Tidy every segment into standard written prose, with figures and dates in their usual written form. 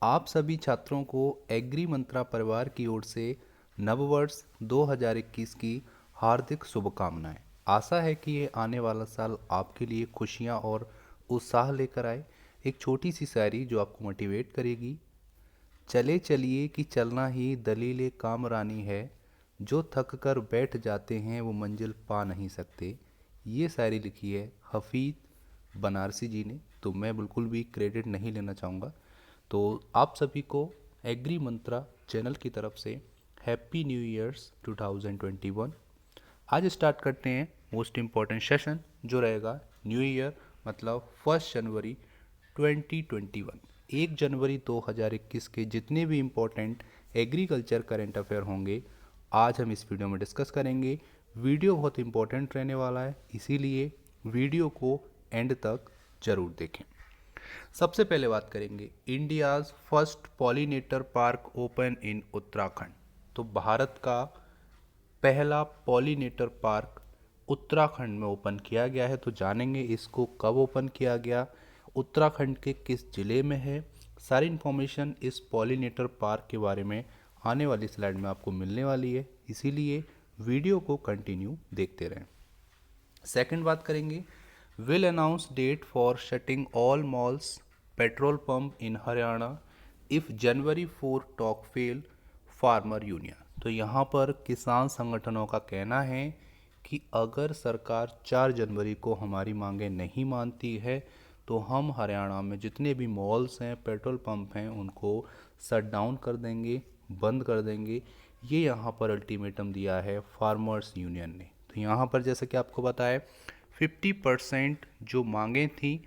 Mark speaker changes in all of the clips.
Speaker 1: आप सभी छात्रों को एग्री मंत्रा परिवार की ओर से नववर्ष 2021 की हार्दिक शुभकामनाएं। आशा है कि ये आने वाला साल आपके लिए खुशियां और उत्साह लेकर आए। एक छोटी सी शायरी जो आपको मोटिवेट करेगी। चले चलिए कि चलना ही दलील कामरानी है, जो थक कर बैठ जाते हैं वो मंजिल पा नहीं सकते। ये शायरी लिखी है हफीज़ बनारसी जी ने, तो मैं बिल्कुल भी क्रेडिट नहीं लेना चाहूँगा। तो आप सभी को एग्री मंत्रा चैनल की तरफ से हैप्पी न्यू ईयर्स 2021। आज स्टार्ट करते हैं मोस्ट इम्पॉर्टेंट सेशन जो रहेगा न्यू ईयर मतलब 1 जनवरी 2021। 1 जनवरी 2021 के जितने भी इम्पोर्टेंट एग्रीकल्चर करेंट अफेयर होंगे आज हम इस वीडियो में डिस्कस करेंगे। वीडियो बहुत इंपॉर्टेंट रहने वाला है, इसीलिए वीडियो को एंड तक जरूर देखें। सबसे पहले बात करेंगे India's first pollinator park open in Uttarakhand. तो भारत का पहला पॉलिनेटर पार्क उत्तराखंड में ओपन किया गया है। तो जानेंगे इसको कब ओपन किया गया, उत्तराखंड के किस ज़िले में है। सारी इन्फॉर्मेशन इस पॉलिनेटर पार्क के बारे में आने वाली स्लाइड में आपको मिलने वाली है, इसीलिए वीडियो को कंटिन्यू देखते रहें। सेकंड बात करेंगे will announce date for shutting all malls petrol pump in Haryana if January 4 talk fail farmer union. तो यहाँ पर किसान संगठनों का कहना है कि अगर सरकार 4 जनवरी को हमारी मांगें नहीं मानती है तो हम हरियाणा में जितने भी मॉल्स हैं, पेट्रोल पंप हैं, उनको शट डाउन कर देंगे, बंद कर देंगे। ये यहाँ पर अल्टीमेटम दिया है फार्मर्स यूनियन ने। तो यहाँ पर जैसे कि आपको बताया 50% जो मांगें थी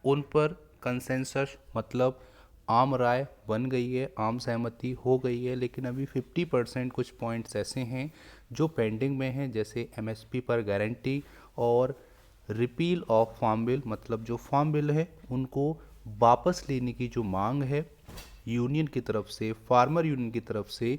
Speaker 1: उन पर कंसेंसस मतलब आम राय बन गई है, आम सहमति हो गई है, लेकिन अभी 50% कुछ पॉइंट्स ऐसे हैं जो पेंडिंग में हैं, जैसे एमएसपी पर गारंटी और रिपील ऑफ फार्म बिल मतलब जो फार्म बिल है उनको वापस लेने की जो मांग है यूनियन की तरफ से, फार्मर यूनियन की तरफ से,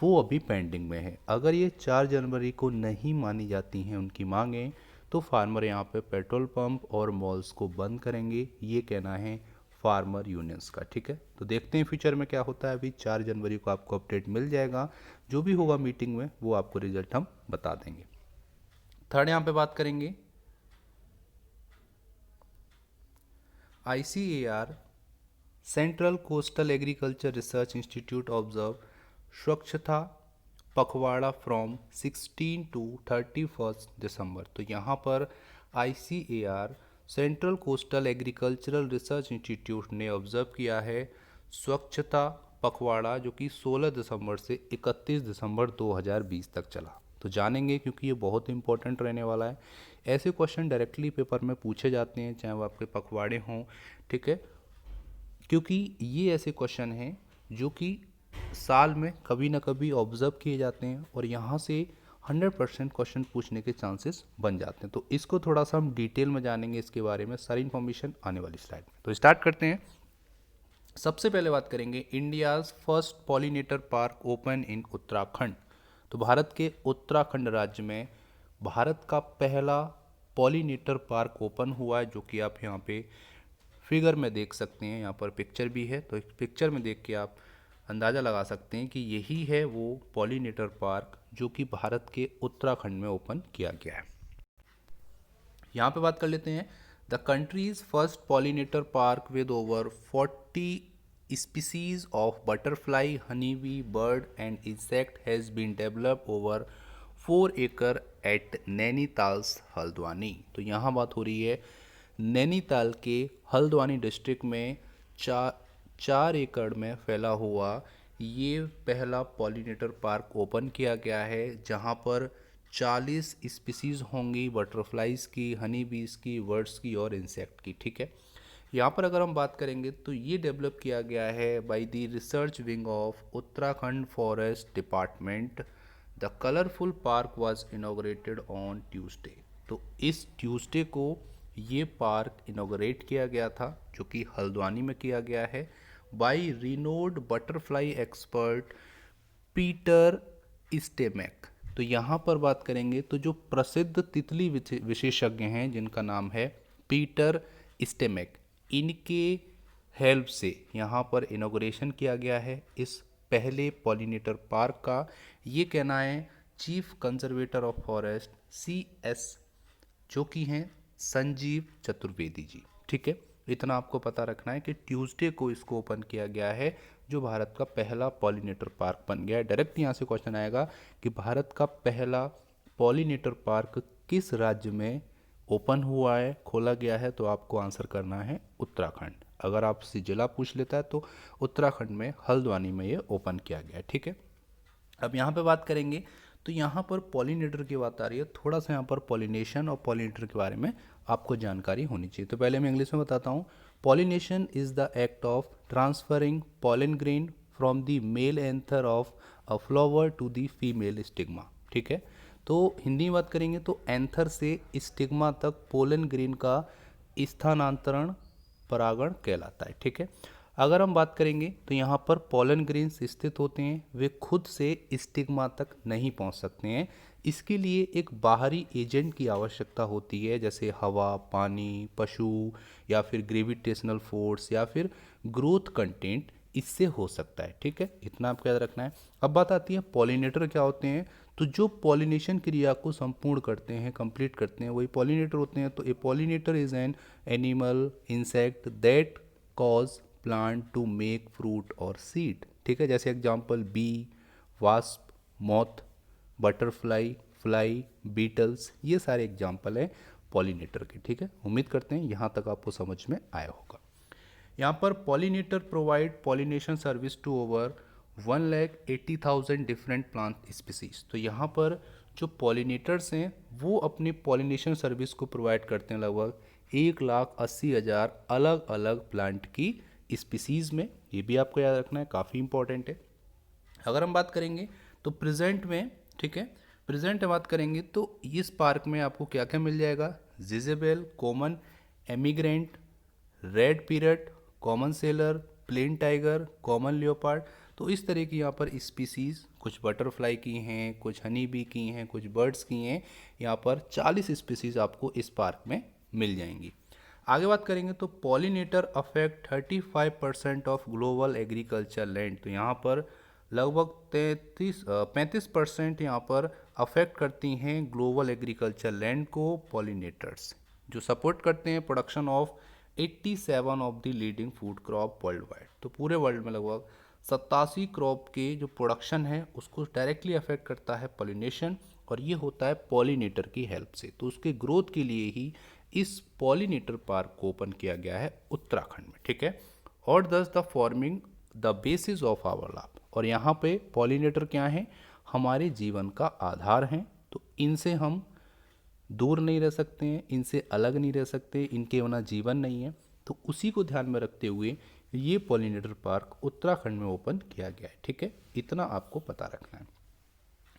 Speaker 1: वो अभी पेंडिंग में है। अगर ये 4 जनवरी को नहीं मानी जाती हैं उनकी मांगें तो फार्मर यहाँ पे पेट्रोल पंप और मॉल्स को बंद करेंगे, ये कहना है फार्मर यूनियंस का। ठीक है, तो देखते हैं फ्यूचर में क्या होता है। अभी 4 जनवरी को आपको अपडेट मिल जाएगा, जो भी होगा मीटिंग में वो आपको रिजल्ट हम बता देंगे। थर्ड यहाँ पे बात करेंगे ICAR central coastal agriculture research institute observe स्वच्छता पखवाड़ा फ्रॉम 16 टू 31 दिसंबर। तो यहाँ पर ICAR central coastal agricultural research institute ने ऑब्जर्व किया है स्वच्छता पखवाड़ा, जो कि 16 दिसंबर से 31 दिसंबर 2020 तक चला। तो जानेंगे क्योंकि ये बहुत इंपॉर्टेंट रहने वाला है। ऐसे क्वेश्चन डायरेक्टली पेपर में पूछे जाते हैं, चाहे वो आपके पखवाड़े हों। ठीक है, क्योंकि ये ऐसे क्वेश्चन हैं जो कि साल में कभी ना कभी ऑब्जर्व किए जाते हैं और यहाँ से 100% क्वेश्चन पूछने के चांसेस बन जाते हैं। तो इसको थोड़ा सा हम डिटेल में जानेंगे, इसके बारे में सारी इन्फॉर्मेशन आने वाली स्लाइड में। तो स्टार्ट करते हैं। सबसे पहले बात करेंगे India's first pollinator park open in Uttarakhand. तो भारत के उत्तराखंड राज्य में भारत का पहला पॉलिनेटर पार्क ओपन हुआ है, जो कि आप यहाँ पे फिगर में देख सकते हैं। यहाँ पर पिक्चर भी है, तो इस पिक्चर में देख के आप अंदाज़ा लगा सकते हैं कि यही है वो पॉलिनेटर पार्क जो कि भारत के उत्तराखंड में ओपन किया गया है। यहाँ पे बात कर लेते हैं the countries first pollinator park with over 40 species of butterfly honey bee bird and insect has been develop over 4 acre eight नैनीताल्स Haldwani. तो यहाँ बात हो रही है नैनीताल के हल्द्वानी डिस्ट्रिक्ट में 4 एकड़ में फैला हुआ ये पहला पॉलिनेटर पार्क ओपन किया गया है, जहाँ पर 40 स्पीसीज़ होंगी बटरफ्लाइज़ की, हनी बीज की, बर्ड्स की और इंसेक्ट की। ठीक है, यहाँ पर अगर हम बात करेंगे तो ये डेवलप किया गया है by the research wing of Uttarakhand forest department. The colourful park was inaugurated on Tuesday. तो इस ट्यूसडे को ये पार्क इनॉग्रेट किया गया था, जो कि हल्द्वानी में किया गया है by renowned butterfly expert Peter Smetacek. तो यहाँ पर बात करेंगे तो जो प्रसिद्ध तितली विशेषज्ञ हैं जिनका नाम है पीटर स्टेमैक, इनके हेल्प से यहाँ पर इनॉग्रेशन किया गया है इस पहले पॉलिनेटर पार्क का। ये कहना है chief conservator of forest CS, जो कि हैं संजीव चतुर्वेदी जी। ठीक है, इतना आपको पता रखना है कि ट्यूसडे को इसको ओपन किया गया है, जो भारत का पहला पॉलिनेटर पार्क बन गया है। डायरेक्ट यहाँ से क्वेश्चन आएगा कि भारत का पहला पॉलिनेटर पार्क किस राज्य में ओपन हुआ है, खोला गया है, तो आपको आंसर करना है उत्तराखंड। अगर आपसे जिला पूछ लेता है तो उत्तराखंड में हल्द्वानी में ये ओपन किया गया है। ठीक है, अब यहाँ पे बात करेंगे तो यहाँ पर पॉलिनेटर की बात आ रही है। थोड़ा सा यहाँ पर पॉलिनेशन और पॉलिनेटर के बारे में आपको जानकारी होनी चाहिए। तो पहले मैं इंग्लिश में बताता हूँ। Pollination is the act of transferring pollen grain from the male anther of a flower to the female stigma. ठीक है, तो हिंदी में बात करेंगे तो एंथर से स्टिग्मा तक पोलन ग्रेन का स्थानांतरण परागण कहलाता है। ठीक है, अगर हम बात करेंगे तो यहाँ पर पोलन ग्रेन्स स्थित होते हैं, वे खुद से स्टिग्मा तक नहीं पहुँच सकते हैं। इसके लिए एक बाहरी एजेंट की आवश्यकता होती है, जैसे हवा, पानी, पशु, या फिर ग्रेविटेशनल फोर्स, या फिर ग्रोथ कंटेंट इससे हो सकता है। ठीक है, इतना आपको याद रखना है। अब बात आती है पॉलिनेटर क्या होते हैं। तो जो पॉलिनेशन क्रिया को संपूर्ण करते हैं, कंप्लीट करते हैं, वही पॉलिनेटर होते हैं। तो a pollinator is an animal insect that cause plant to make fruit और सीड। ठीक है, जैसे example bee, wasp, moth, butterfly, fly, beetles, ये सारे एग्जांपल हैं पॉलिनेटर के। ठीक है, उम्मीद करते हैं यहाँ तक आपको समझ में आया होगा। यहाँ पर pollinator provide pollination service to over 1,80,000 different plant species. तो यहाँ पर जो पॉलिनेटर्स हैं वो अपनी पॉलिनेशन सर्विस को प्रोवाइड करते हैं लगभग 1,80,000 अलग अलग प्लांट की स्पीसीज़ में। ये भी आपको याद रखना है, काफ़ी इंपॉर्टेंट है। अगर हम बात करेंगे तो प्रेजेंट में, ठीक है, प्रेजेंट में बात करेंगे तो इस पार्क में आपको क्या क्या मिल जाएगा। Jezebel, common emigrant, red pierrot, common sailor, plain tiger, common leopard. तो इस तरह की यहाँ पर स्पीसीज़, कुछ बटरफ्लाई की हैं, कुछ हनी बी की हैं, कुछ बर्ड्स की हैं। यहाँ पर 40 स्पीसीज़ आपको इस पार्क में मिल जाएंगी। आगे बात करेंगे तो pollinator affect 35% of global agriculture land. तो यहाँ पर लगभग 35% यहाँ पर अफेक्ट करती हैं ग्लोबल एग्रीकल्चर लैंड को पॉलिनेटर्स, जो सपोर्ट करते हैं production of 87 of the leading food crop world wide. तो पूरे वर्ल्ड में लगभग 87 क्रॉप के जो प्रोडक्शन है उसको डायरेक्टली अफेक्ट करता है पॉलिनेशन, और ये होता है पॉलिनेटर की हेल्प से। तो उसके ग्रोथ के लिए ही इस पॉलिनेटर पार्क को ओपन किया गया है उत्तराखंड में। ठीक है, और thus the forming the basis of our life. और यहाँ पे पॉलिनेटर क्या है, हमारे जीवन का आधार हैं। तो इनसे हम दूर नहीं रह सकते हैं, इनसे अलग नहीं रह सकते, इनके बिना जीवन नहीं है। तो उसी को ध्यान में रखते हुए ये पॉलिनेटर पार्क उत्तराखंड में ओपन किया गया है। ठीक है, इतना आपको पता रखना है।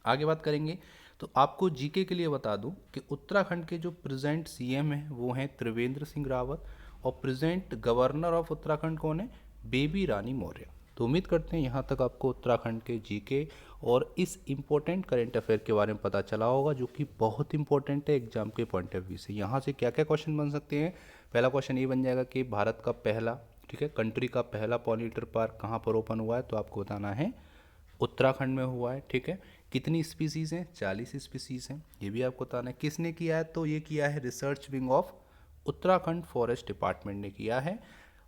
Speaker 1: आगे बात करेंगे तो आपको जीके के लिए बता दूं कि उत्तराखंड के जो प्रेजेंट CM हैं वो हैं त्रिवेंद्र सिंह रावत, और प्रेजेंट गवर्नर ऑफ उत्तराखंड कौन है, बेबी रानी मौर्य। तो उम्मीद करते हैं यहाँ तक आपको उत्तराखंड के जीके और इस इम्पोर्टेंट करेंट अफेयर के बारे में पता चला होगा, जो कि बहुत इंपॉर्टेंट है एग्जाम के पॉइंट ऑफ व्यू से। यहाँ से क्या क्या क्वेश्चन बन सकते हैं। पहला क्वेश्चन ये बन जाएगा कि भारत का पहला, ठीक है, कंट्री का पहला पॉलिनेटर पार्क कहाँ पर ओपन हुआ है, तो आपको बताना है उत्तराखंड में हुआ है। ठीक है, कितनी स्पीसीज़ हैं, 40 स्पीसीज़ हैं, ये भी आपको बताना है। किसने किया है, तो ये किया है research wing of Uttarakhand forest department ने किया है।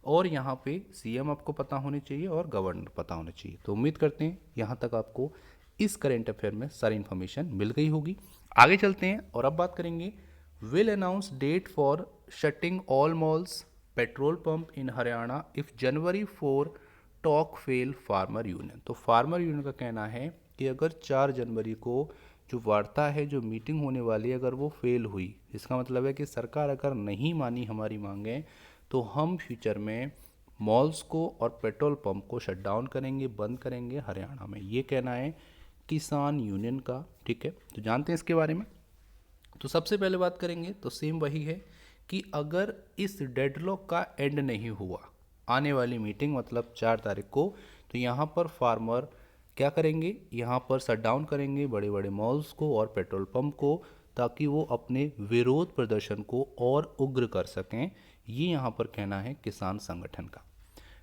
Speaker 1: और यहाँ पे CM आपको पता होने चाहिए और गवर्नर पता होने चाहिए। तो उम्मीद करते हैं यहाँ तक आपको इस करेंट अफेयर में सारी इन्फॉर्मेशन मिल गई होगी। आगे चलते हैं और अब बात करेंगे will announce date for shutting all malls petrol pump in Haryana if January 4 talk fail farmer union. तो फार्मर यूनियन का कहना है कि अगर 4 जनवरी को जो वार्ता है, जो मीटिंग होने वाली है, अगर वो फेल हुई, इसका मतलब है कि सरकार अगर नहीं मानी हमारी मांगें, तो हम फ्यूचर में मॉल्स को और पेट्रोल पंप को शट डाउन करेंगे, बंद करेंगे हरियाणा में। ये कहना है किसान यूनियन का। ठीक है, तो जानते हैं इसके बारे में। तो सबसे पहले बात करेंगे तो सेम वही है कि अगर इस डेडलॉक का एंड नहीं हुआ, आने वाली मीटिंग मतलब 4 तारीख को, तो यहाँ पर फार्मर क्या करेंगे, यहाँ पर शट डाउन करेंगे बड़े बड़े मॉल्स को और पेट्रोल पंप को, ताकि वो अपने विरोध प्रदर्शन को और उग्र कर सकें। ये यहाँ पर कहना है किसान संगठन का।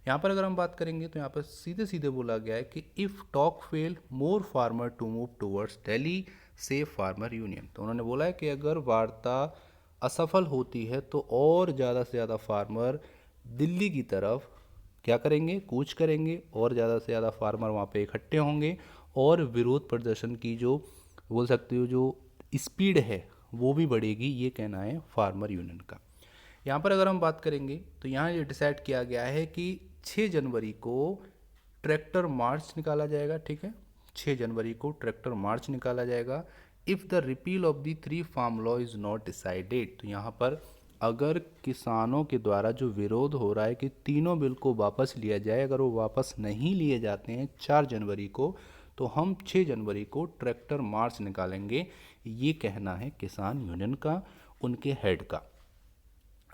Speaker 1: यहाँ पर अगर हम बात करेंगे तो यहाँ पर सीधे सीधे बोला गया है कि if talk fail more farmer to move towards Delhi safe farmer union. तो उन्होंने बोला है कि अगर वार्ता असफल होती है तो और ज़्यादा से ज़्यादा फार्मर दिल्ली की तरफ क्या करेंगे, कूच करेंगे, और ज़्यादा से ज़्यादा फार्मर वहाँ पे इकट्ठे होंगे और विरोध प्रदर्शन की जो बोल सकते हो जो स्पीड है वो भी बढ़ेगी, ये कहना है फार्मर यूनियन का। यहाँ पर अगर हम बात करेंगे तो यहाँ ये डिसाइड किया गया है कि 6 जनवरी को ट्रैक्टर मार्च निकाला जाएगा। ठीक है, 6 जनवरी को ट्रैक्टर मार्च निकाला जाएगा। If the repeal of the 3 farm law is not decided, तो यहाँ पर अगर किसानों के द्वारा जो विरोध हो रहा है कि तीनों बिल को वापस लिया जाए, अगर वो वापस नहीं लिए जाते हैं 4 जनवरी को, तो हम 6 जनवरी को ट्रैक्टर मार्च निकालेंगे, ये कहना है किसान यूनियन का, उनके हेड का।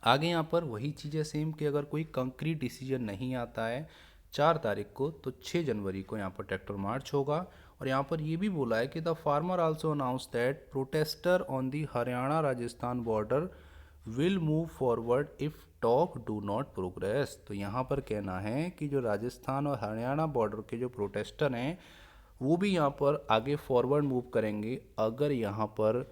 Speaker 1: आगे यहाँ पर वही चीज़ें सेम कि अगर कोई कंक्रीट डिसीजन नहीं आता है 4 तारीख को, तो 6 जनवरी को यहाँ पर ट्रैक्टर मार्च होगा। और यहाँ पर ये भी बोला है कि the farmer also announce that protester on the Haryana Rajasthan border will move forward if talk do not progress. तो यहाँ पर कहना है कि जो राजस्थान और हरियाणा बॉर्डर के जो प्रोटेस्टर हैं वो भी यहाँ पर आगे फॉरवर्ड मूव करेंगे अगर यहाँ पर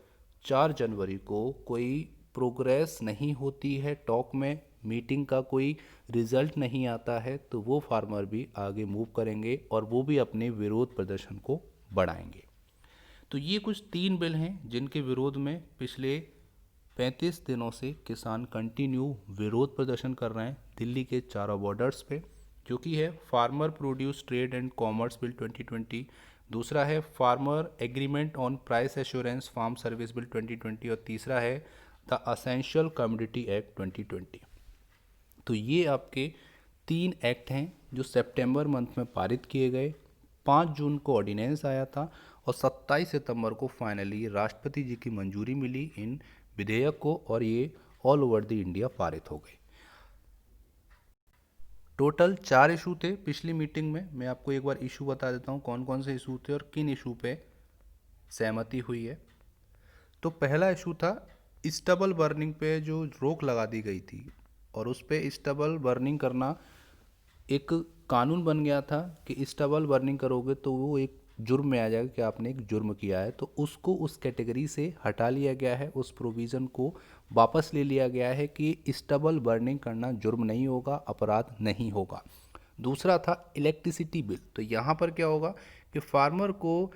Speaker 1: 4 जनवरी को कोई प्रोग्रेस नहीं होती है, टॉक में मीटिंग का कोई रिजल्ट नहीं आता है, तो वो फार्मर भी आगे मूव करेंगे और वो भी अपने विरोध प्रदर्शन को बढ़ाएंगे। तो ये कुछ 3 बिल हैं जिनके विरोध में पिछले 35 दिनों से किसान कंटिन्यू विरोध प्रदर्शन कर रहे हैं दिल्ली के चारों बॉर्डर्स पे, जो कि है farmer produce trade and commerce bill 2020, दूसरा है farmer agreement on price assurance farm service bill 2020 और तीसरा है द असेंशियल कमोडिटी एक्ट 2020। तो ये आपके 3 एक्ट हैं जो सितंबर मंथ में पारित किए गए। 5 जून को ऑर्डिनेंस आया था और 27 सितंबर को फाइनली राष्ट्रपति जी की मंजूरी मिली इन विधेयक को और ये ऑल ओवर द इंडिया पारित हो गए। टोटल 4 इशू थे पिछली मीटिंग में। मैं आपको एक बार इशू बता देता हूँ कौन कौन से इशू थे और किन इशू पे सहमति हुई है। तो पहला इशू था स्टबल बर्निंग पे जो रोक लगा दी गई थी और उस पे स्टबल बर्निंग करना एक कानून बन गया था कि स्टबल बर्निंग करोगे तो वो एक जुर्म में आ जाएगा कि आपने एक जुर्म किया है, तो उसको उस कैटेगरी से हटा लिया गया है, उस प्रोविज़न को वापस ले लिया गया है कि स्टबल बर्निंग करना जुर्म नहीं होगा, अपराध नहीं होगा। दूसरा था इलेक्ट्रिसिटी बिल। तो यहाँ पर क्या होगा कि फार्मर को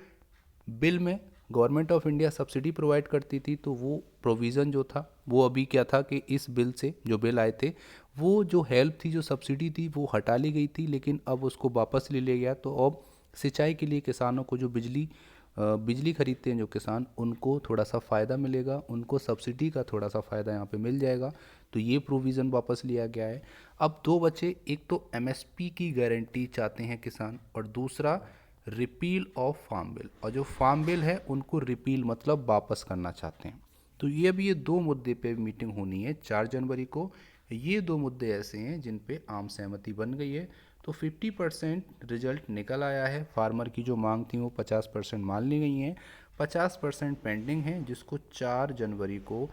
Speaker 1: बिल में government of India subsidy provide करती थी, तो वो प्रोविज़न जो था वो अभी क्या था कि इस बिल से जो बिल आए थे वो जो हेल्प थी, जो सब्सिडी थी वो हटा ली गई थी, लेकिन अब उसको वापस ले लिया गया। तो अब सिंचाई के लिए किसानों को जो बिजली खरीदते हैं जो किसान, उनको थोड़ा सा फ़ायदा मिलेगा, उनको सब्सिडी का थोड़ा सा फ़ायदा यहाँ पे मिल जाएगा। तो ये प्रोविज़न वापस लिया गया है। अब दो बचे, एक तो एमएसपी की गारंटी चाहते हैं किसान और दूसरा रिपील ऑफ फार्म बिल। और जो फार्म बिल है उनको रिपील मतलब वापस करना चाहते हैं। तो ये 2 मुद्दे पे मीटिंग होनी है 4 जनवरी को। ये 2 मुद्दे ऐसे हैं जिन पे आम सहमति बन गई है। तो 50% रिजल्ट निकल आया है। फार्मर की जो मांग थी वो 50% मान ली गई हैं, 50% पेंडिंग है, जिसको 4 जनवरी को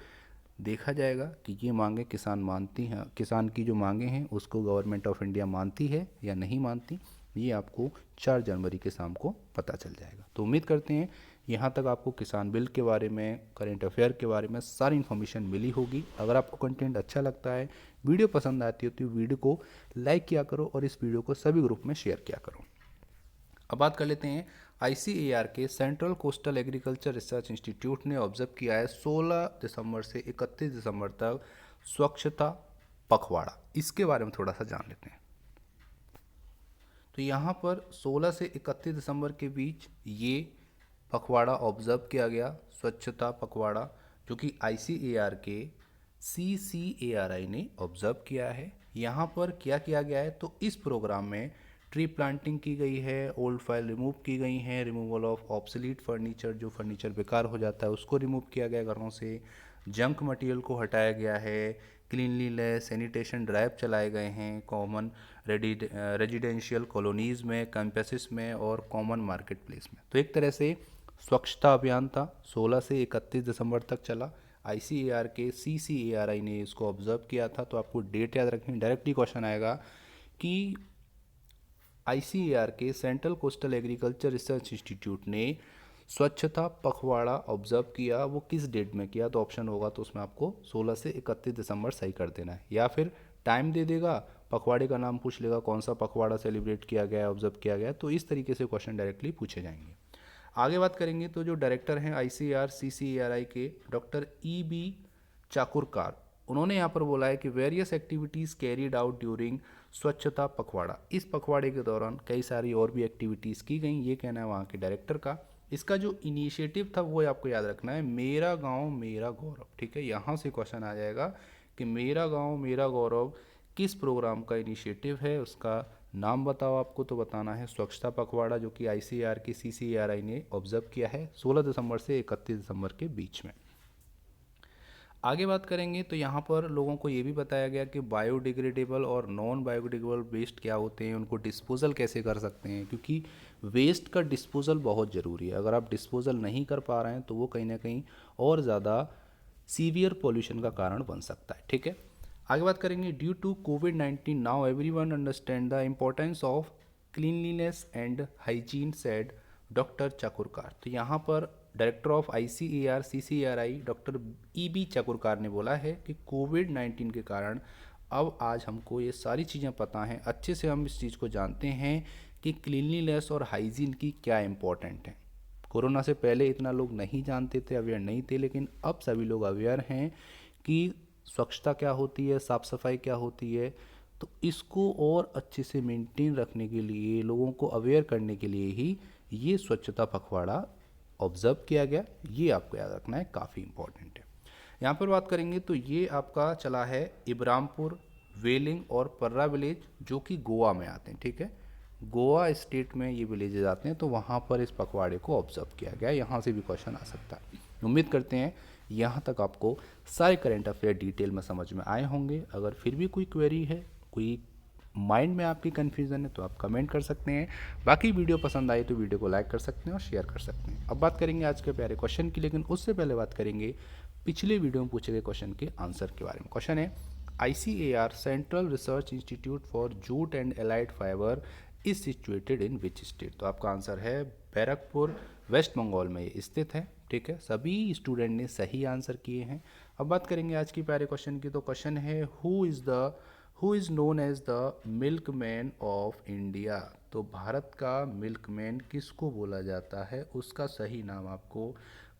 Speaker 1: देखा जाएगा कि ये मांगें किसान मानती हैं, किसान की जो मांगें हैं उसको गवर्नमेंट ऑफ इंडिया मानती है या नहीं मानती। ये आपको 4 जनवरी के शाम को पता चल जाएगा। तो उम्मीद करते हैं यहाँ तक आपको किसान बिल के बारे में, करेंट अफेयर के बारे में सारी इन्फॉर्मेशन मिली होगी। अगर आपको कंटेंट अच्छा लगता है, वीडियो पसंद आती है तो वीडियो को लाइक किया करो और इस वीडियो को सभी ग्रुप में शेयर किया करो। अब बात कर लेते हैं ICAR के central coastal agriculture research institute ने ऑब्जर्व किया है 16 दिसंबर से 31 दिसंबर तक स्वच्छता पखवाड़ा। इसके बारे में थोड़ा सा जान लेते हैं। तो यहाँ पर 16 से 31 दिसंबर के बीच ये पखवाड़ा ऑब्जर्व किया गया, स्वच्छता पखवाड़ा, जो कि ICAR के CCARI ने ऑब्जर्व किया है। यहाँ पर क्या किया गया है, तो इस प्रोग्राम में ट्री प्लांटिंग की गई है, ओल्ड फाइल रिमूव की गई हैं, रिमूवल ऑफ ऑब्सलीट फर्नीचर, जो फर्नीचर बेकार हो जाता है उसको रिमूव किया गया घरों से, जंक मटेरियल को हटाया गया है, क्लीनलीनेस सैनिटेशन ड्राइव चलाए गए हैं कॉमन रेजिडेंशियल कॉलोनीज़ में, कैंपसेस में और कॉमन मार्केट प्लेस में। तो एक तरह से स्वच्छता अभियान था, 16 से 31 दिसंबर तक चला। ICAR के CCARI ने इसको ऑब्जर्व किया था। तो आपको डेट याद रखनी, डायरेक्टली क्वेश्चन आएगा कि आईसीएआर के central coastal agriculture research institute ने स्वच्छता पखवाड़ा ऑब्जर्व किया, वो किस डेट में किया? तो ऑप्शन होगा तो उसमें आपको 16 से 31 दिसंबर सही कर देना है, या फिर टाइम दे देगा, पखवाड़े का नाम पूछ लेगा, कौन सा पखवाड़ा सेलिब्रेट किया गया है, ऑब्जर्व किया गया है। तो इस तरीके से क्वेश्चन डायरेक्टली पूछे जाएंगे। आगे बात करेंगे तो जो डायरेक्टर हैं आईसीएआर सीसीएआरआई के, डॉक्टर ई.बी. चाकुरकार, उन्होंने यहाँ पर बोला है कि various activities carried out during स्वच्छता पखवाड़ा। इस पखवाड़े के दौरान कई सारी और भी एक्टिविटीज़ की गई, ये कहना है वहाँ के डायरेक्टर का। इसका जो इनिशिएटिव था वो आपको याद रखना है, मेरा गांव मेरा गौरव। ठीक है, यहाँ से क्वेश्चन आ जाएगा कि मेरा गांव मेरा गौरव किस प्रोग्राम का इनिशिएटिव है, उसका नाम बताओ। आपको तो बताना है स्वच्छता पखवाड़ा, जो कि आईसीएआर की सीसीएआरआई ने ऑब्जर्व किया है 16 दिसंबर से 31 दिसंबर के बीच में। आगे बात करेंगे तो यहाँ पर लोगों को ये भी बताया गया कि बायोडिग्रेडेबल और नॉन बायोडिग्रेडेबल वेस्ट क्या होते हैं, उनको डिस्पोजल कैसे कर सकते हैं, क्योंकि वेस्ट का डिस्पोजल बहुत ज़रूरी है। अगर आप डिस्पोजल नहीं कर पा रहे हैं तो वो कहीं ना कहीं और ज़्यादा सीवियर पॉल्यूशन का कारण बन सकता है। ठीक है, आगे बात करेंगे। ड्यू टू कोविड-19 now everyone understand the importance of cleanliness and hygiene, said doctor Chakurkar. तो यहाँ पर director of ICAR CCARI doctor E B. Chakurkar ने बोला है कि कोविड-19 के कारण अब आज हमको ये सारी चीज़ें पता हैं, अच्छे से हम इस चीज़ को जानते हैं कि क्लीनलीनेस और हाइजीन की क्या इम्पोर्टेंट है। कोरोना से पहले इतना लोग नहीं जानते थे, अवेयर नहीं थे, लेकिन अब सभी लोग अवेयर हैं कि स्वच्छता क्या होती है, साफ़ सफाई क्या होती है। तो इसको और अच्छे से मेंटेन रखने के लिए, लोगों को अवेयर करने के लिए ही ये स्वच्छता पखवाड़ा ऑब्जर्व किया गया। ये आपको याद रखना है, काफ़ी इंपॉर्टेंट है। यहाँ पर बात करेंगे तो ये आपका चला है इब्रामपुर, वेलिंग और पर्रा विलेज, जो कि गोवा में आते हैं। ठीक है, गोवा स्टेट में ये विलेजेज आते हैं, तो वहाँ पर इस पखवाड़े को ऑब्जर्व किया गया। यहाँ से भी क्वेश्चन आ सकता है। उम्मीद करते हैं यहाँ तक आपको सारे करंट अफेयर डिटेल में समझ में आए होंगे। अगर फिर भी कोई क्वेरी है, कोई माइंड में आपकी कन्फ्यूज़न है, तो आप कमेंट कर सकते हैं। बाकी वीडियो पसंद आई तो वीडियो को लाइक कर सकते हैं और शेयर कर सकते हैं। अब बात करेंगे आज के प्यारे क्वेश्चन की, लेकिन उससे पहले बात करेंगे पिछले वीडियो में पूछे गए क्वेश्चन के आंसर के बारे में। क्वेश्चन है, ICAR central research institute for jute and allied fibre is situated in which state? तो आपका आंसर है बैरकपुर, वेस्ट बंगाल में ये स्थित है। ठीक है, सभी स्टूडेंट ने सही आंसर किए हैं। अब बात करेंगे आज की प्यारे क्वेश्चन की। तो क्वेश्चन है, who is known as the milkman of India? तो भारत का मिल्कमैन किसको बोला जाता है, उसका सही नाम आपको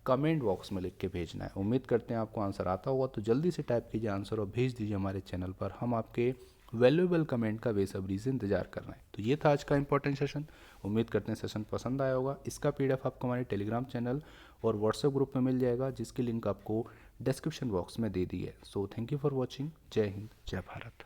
Speaker 1: कमेंट बॉक्स में लिख के भेजना है। उम्मीद करते हैं आपको आंसर आता होगा, तो जल्दी से टाइप कीजिए आंसर और भेज दीजिए हमारे चैनल पर। हम आपके वैल्यूएबल कमेंट का बेसब्री से इंतजार कर रहे हैं। तो ये था आज का इंपॉर्टेंट सेशन। उम्मीद करते हैं सेशन पसंद आया होगा। इसका पीडीएफ आपको हमारे टेलीग्राम चैनल और व्हाट्सएप ग्रुप में मिल जाएगा, जिसकी लिंक आपको डिस्क्रिप्शन बॉक्स में दे दी है। So thank you for watching. जय हिंद, जय भारत।